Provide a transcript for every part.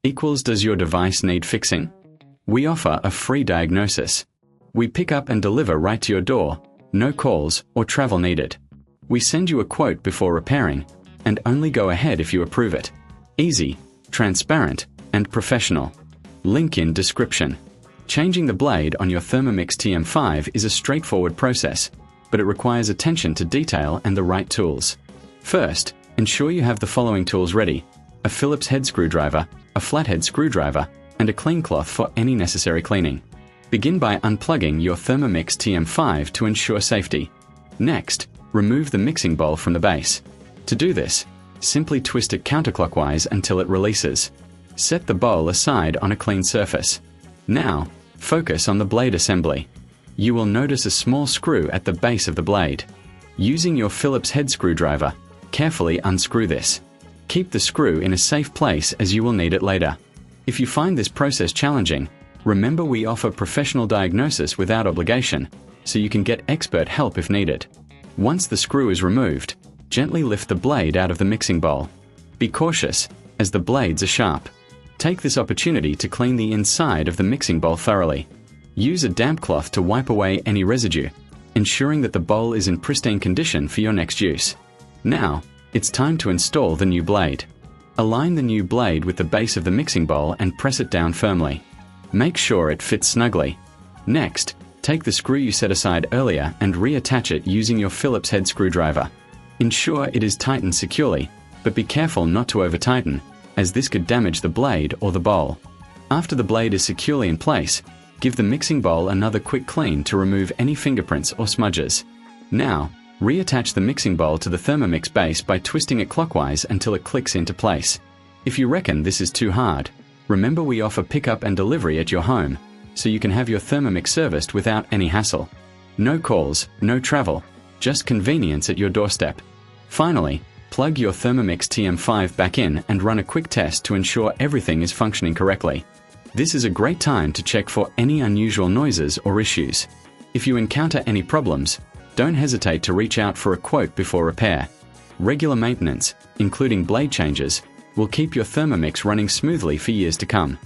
equals does your device need fixing? We offer a free diagnosis. We pick up and deliver right to your door, no calls or travel needed. We send you a quote before repairing, and only go ahead if you approve it. Easy, transparent, and professional. Link in description. Changing the blade on your Thermomix TM5 is a straightforward process, but it requires attention to detail and the right tools. First, ensure you have the following tools ready: a Phillips head screwdriver, a flathead screwdriver, and a clean cloth for any necessary cleaning. Begin by unplugging your Thermomix TM5 to ensure safety. Next, remove the mixing bowl from the base. To do this, simply twist it counterclockwise until it releases. Set the bowl aside on a clean surface. Now, focus on the blade assembly. You will notice a small screw at the base of the blade. Using your Phillips head screwdriver, carefully unscrew this. Keep the screw in a safe place as you will need it later. If you find this process challenging, remember we offer professional diagnosis without obligation, so you can get expert help if needed. Once the screw is removed, gently lift the blade out of the mixing bowl. Be cautious, as the blades are sharp. Take this opportunity to clean the inside of the mixing bowl thoroughly. Use a damp cloth to wipe away any residue, ensuring that the bowl is in pristine condition for your next use. Now, it's time to install the new blade. Align the new blade with the base of the mixing bowl and press it down firmly. Make sure it fits snugly. Next, take the screw you set aside earlier and reattach it using your Phillips head screwdriver. Ensure it is tightened securely, but be careful not to over-tighten, as this could damage the blade or the bowl. After the blade is securely in place, give the mixing bowl another quick clean to remove any fingerprints or smudges. Now, reattach the mixing bowl to the Thermomix base by twisting it clockwise until it clicks into place. If you reckon this is too hard, remember we offer pickup and delivery at your home, so you can have your Thermomix serviced without any hassle. No calls, no travel, just convenience at your doorstep. Finally, plug your Thermomix TM5 back in and run a quick test to ensure everything is functioning correctly. This is a great time to check for any unusual noises or issues. If you encounter any problems, don't hesitate to reach out for a quote before repair. Regular maintenance, including blade changes, will keep your Thermomix running smoothly for years to come.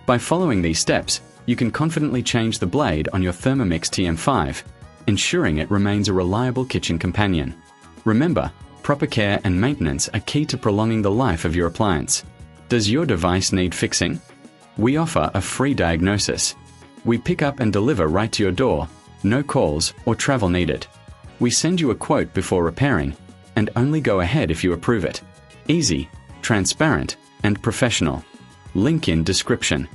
By following these steps, you can confidently change the blade on your Thermomix TM5, ensuring it remains a reliable kitchen companion. Remember, proper care and maintenance are key to prolonging the life of your appliance. Does your device need fixing? We offer a free diagnosis. We pick up and deliver right to your door, no calls or travel needed. We send you a quote before repairing, and only go ahead if you approve it. Easy, transparent, and professional. Link in description.